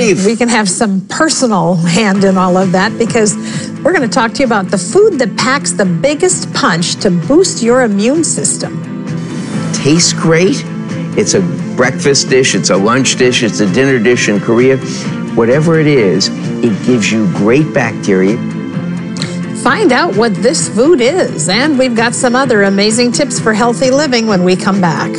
we can have some personal hand in all of that, because we're going to talk to you about the food that packs the biggest punch to boost your immune system. Tastes great. It's a breakfast dish, it's a lunch dish, it's a dinner dish in Korea. Whatever it is, it gives you great bacteria. Find out what this food is, and we've got some other amazing tips for healthy living when we come back.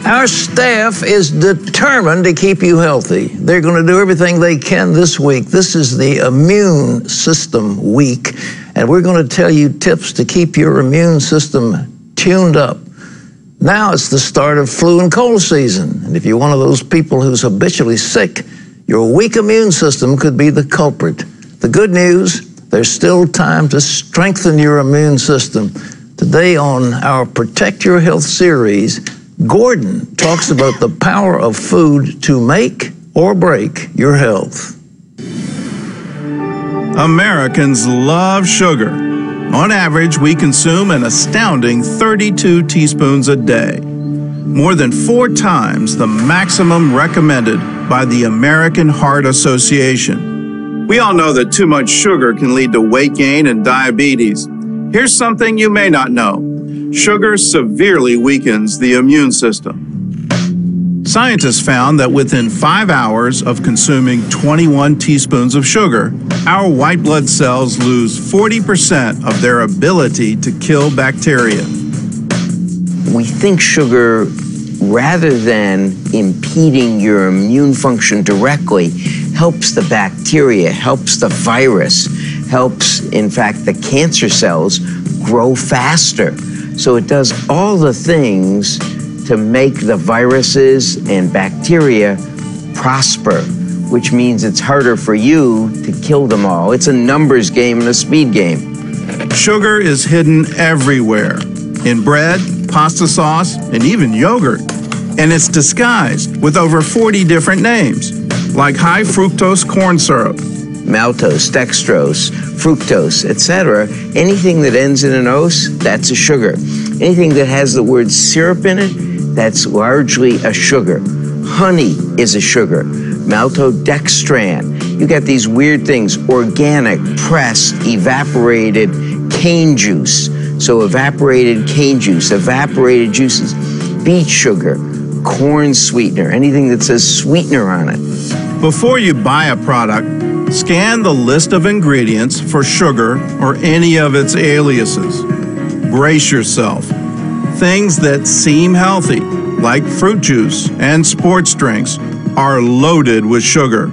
Our staff is determined to keep you healthy. They're going to do everything they can this week. This is the Immune System Week, and we're going to tell you tips to keep your immune system tuned up. Now it's the start of flu and cold season, and if you're one of those people who's habitually sick, your weak immune system could be the culprit. The good news, there's still time to strengthen your immune system. Today on our Protect Your Health series, Gordon talks about the power of food to make or break your health. Americans love sugar. On average, we consume an astounding 32 teaspoons a day, more than 4 times the maximum recommended by the American Heart Association. We all know that too much sugar can lead to weight gain and diabetes. Here's something you may not know. Sugar severely weakens the immune system. Scientists found that within 5 hours of consuming 21 teaspoons of sugar, our white blood cells lose 40% of their ability to kill bacteria. We think sugar, rather than impeding your immune function directly, helps the bacteria, helps the virus, helps, in fact, the cancer cells grow faster. So it does all the things to make the viruses and bacteria prosper, which means it's harder for you to kill them all. It's a numbers game and a speed game. Sugar is hidden everywhere, in bread, pasta sauce, and even yogurt. And it's disguised with over 40 different names, like high fructose corn syrup, maltose, dextrose, fructose, etc. Anything that ends in an ose, that's a sugar. Anything that has the word syrup in it, that's largely a sugar. Honey is a sugar. Maltodextran. You got these weird things, organic, pressed, evaporated cane juice. So evaporated cane juice, evaporated juices, beet sugar, corn sweetener, anything that says sweetener on it. Before you buy a product, scan the list of ingredients for sugar or any of its aliases. Brace yourself. Things that seem healthy, like fruit juice and sports drinks, are loaded with sugar.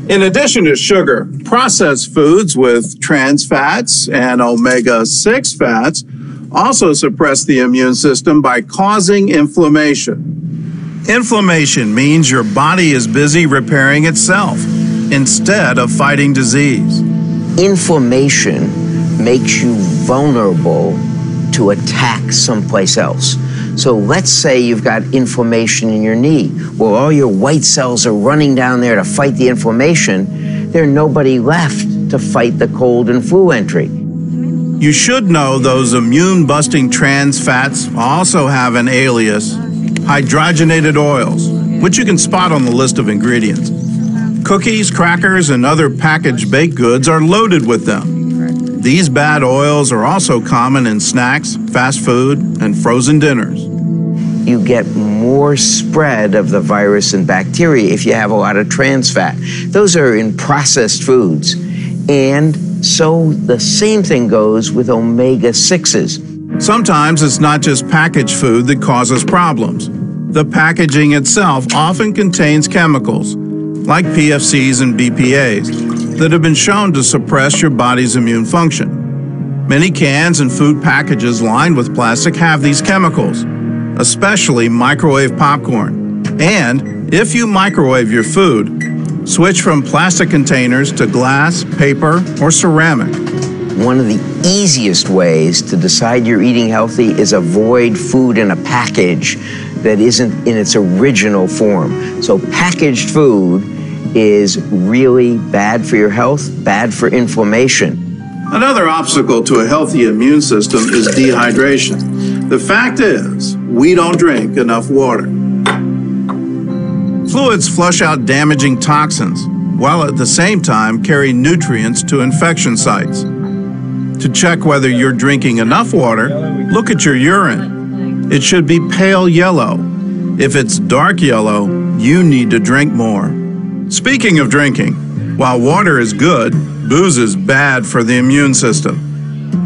In addition to sugar, processed foods with trans fats and omega-6 fats also suppress the immune system by causing inflammation. Inflammation means your body is busy repairing itself instead of fighting disease. Inflammation makes you vulnerable to attack someplace else. So let's say you've got inflammation in your knee. Well, all your white cells are running down there to fight the inflammation. There's nobody left to fight the cold and flu entry. You should know those immune-busting trans fats also have an alias, hydrogenated oils, which you can spot on the list of ingredients. Cookies, crackers, and other packaged baked goods are loaded with them. These bad oils are also common in snacks, fast food, and frozen dinners. You get more spread of the virus and bacteria if you have a lot of trans fat. Those are in processed foods. And so the same thing goes with omega-6s. Sometimes it's not just packaged food that causes problems. The packaging itself often contains chemicals, like PFCs and BPAs, that have been shown to suppress your body's immune function. Many cans and food packages lined with plastic have these chemicals, especially microwave popcorn. And if you microwave your food, switch from plastic containers to glass, paper, or ceramic. One of the easiest ways to decide you're eating healthy is avoid food in a package that isn't in its original form. So packaged food is really bad for your health, bad for inflammation. Another obstacle to a healthy immune system is dehydration. The fact is, we don't drink enough water. Fluids flush out damaging toxins, while at the same time carry nutrients to infection sites. To check whether you're drinking enough water, look at your urine. It should be pale yellow. If it's dark yellow, you need to drink more. Speaking of drinking, while water is good, booze is bad for the immune system.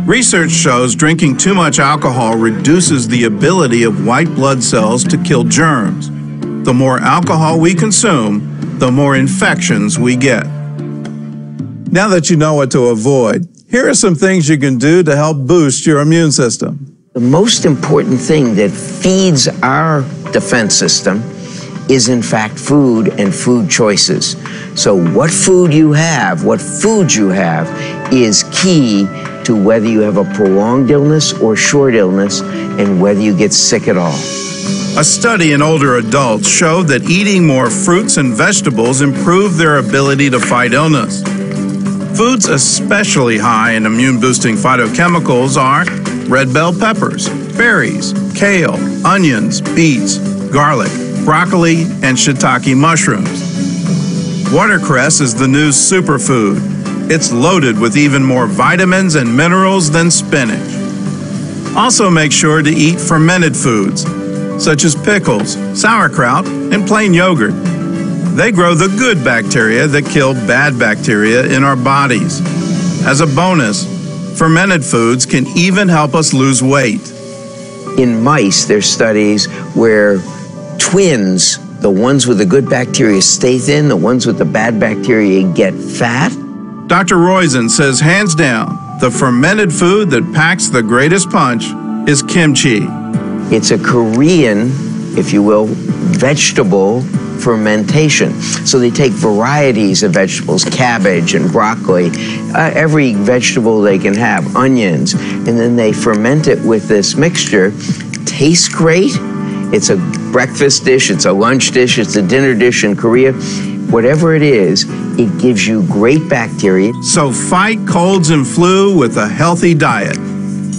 Research shows drinking too much alcohol reduces the ability of white blood cells to kill germs. The more alcohol we consume, the more infections we get. Now that you know what to avoid, here are some things you can do to help boost your immune system. The most important thing that feeds our defense system is in fact food and food choices. So what food you have, what foods you have, is key to whether you have a prolonged illness or short illness and whether you get sick at all. A study in older adults showed that eating more fruits and vegetables improved their ability to fight illness. Foods especially high in immune-boosting phytochemicals are red bell peppers, berries, kale, onions, beets, garlic, broccoli, and shiitake mushrooms. Watercress is the new superfood. It's loaded with even more vitamins and minerals than spinach. Also make sure to eat fermented foods, such as pickles, sauerkraut, and plain yogurt. They grow the good bacteria that kill bad bacteria in our bodies. As a bonus, fermented foods can even help us lose weight. In mice, there's studies where twins, the ones with the good bacteria stay thin, the ones with the bad bacteria get fat. Dr. Roizen says hands down, the fermented food that packs the greatest punch is kimchi. It's a Korean, if you will, vegetable fermentation. So they take varieties of vegetables, cabbage and broccoli, every vegetable they can have, onions, and then they ferment it with this mixture. Tastes great. It's a breakfast dish, it's a lunch dish, it's a dinner dish in Korea. Whatever it is, it gives you great bacteria. So fight colds and flu with a healthy diet.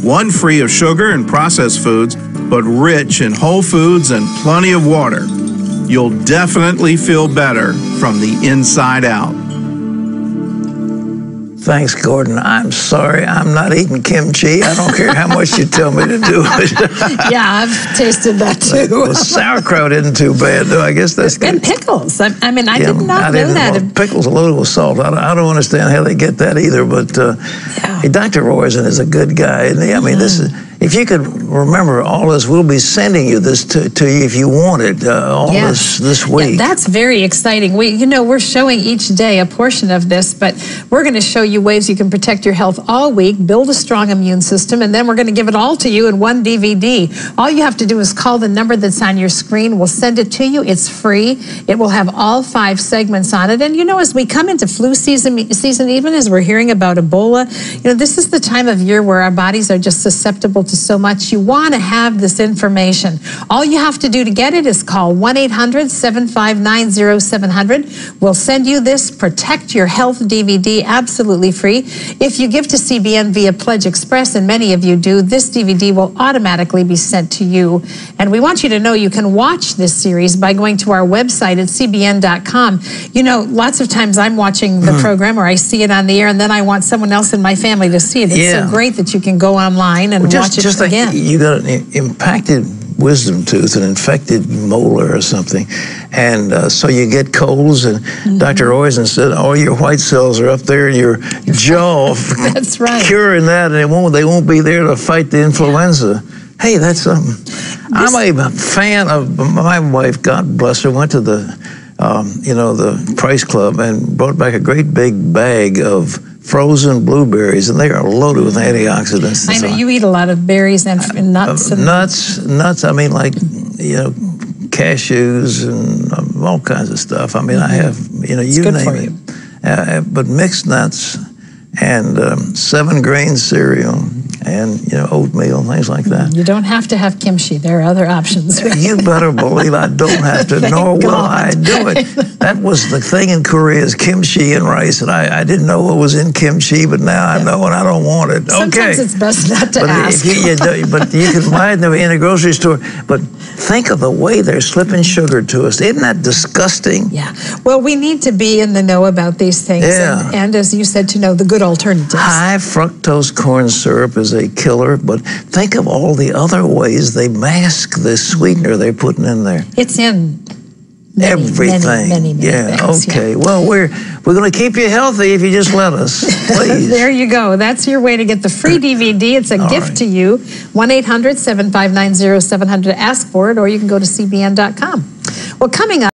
One free of sugar and processed foods, but rich in whole foods and plenty of water. You'll definitely feel better from the inside out. Thanks, Gordon. I'm sorry, I'm not eating kimchi. I don't care how much you tell me to do it. Yeah, I've tasted that too. Well, sauerkraut isn't too bad, though. I guess that's good. And pickles. I mean, I did not know that. Well, pickles loaded with salt. I don't understand how they get that either. But hey, Dr. Roizen is a good guy, isn't he? I mean, this is. If you could remember all this, we'll be sending you this to you if you want it, this week. Yeah, that's very exciting. We're showing each day a portion of this, but we're going to show you ways you can protect your health all week, build a strong immune system, and then we're going to give it all to you in one DVD. All you have to do is call the number that's on your screen. We'll send it to you. It's free. It will have all 5 segments on it. And, as we come into flu season, even as we're hearing about Ebola, this is the time of year where our bodies are just susceptible to so much. You want to have this information. All you have to do to get it is call 1-800-759-0700. We'll send you this Protect Your Health DVD absolutely free. If you give to CBN via Pledge Express, and many of you do, this DVD will automatically be sent to you. And we want you to know you can watch this series by going to our website at cbn.com. Lots of times I'm watching the program or I see it on the air, and then I want someone else in my family to see it. It's so great that you can go online and watch it again. Like you got an impacted wisdom tooth, an infected molar or something, and so you get colds, and Dr. Roizen said all your white cells are up there in your jaw. That's right. Curing that, and they won't be there to fight the influenza. Hey, that's something. I'm a fan of my wife. God bless her. Went to the Price Club and brought back a great big bag of frozen blueberries, and they are loaded with antioxidants. I know you eat a lot of berries and nuts. Nuts. I mean, like cashews and all kinds of stuff. I mean, I have you name it. But mixed nuts and 7-grain cereal and oatmeal and things like that. You don't have to have kimchi. There are other options. You better believe I don't have to, nor will I do it. That was the thing in Korea, is kimchi and rice, and I didn't know what was in kimchi, but now I know, and I don't want it. Sometimes it's best not to ask. But you can buy it in a grocery store. But think of the way they're slipping sugar to us. Isn't that disgusting? Yeah. Well, we need to be in the know about these things, and as you said, to know the good alternatives. High fructose corn syrup is a killer, but think of all the other ways they mask the sweetener they're putting in there. It's in everything. Many things. Okay. Yeah. Well, we're going to keep you healthy if you just let us, please. There you go. That's your way to get the free DVD. It's a gift to you. 1-800-759-0700. Ask for it, or you can go to cbn.com. Well, coming up.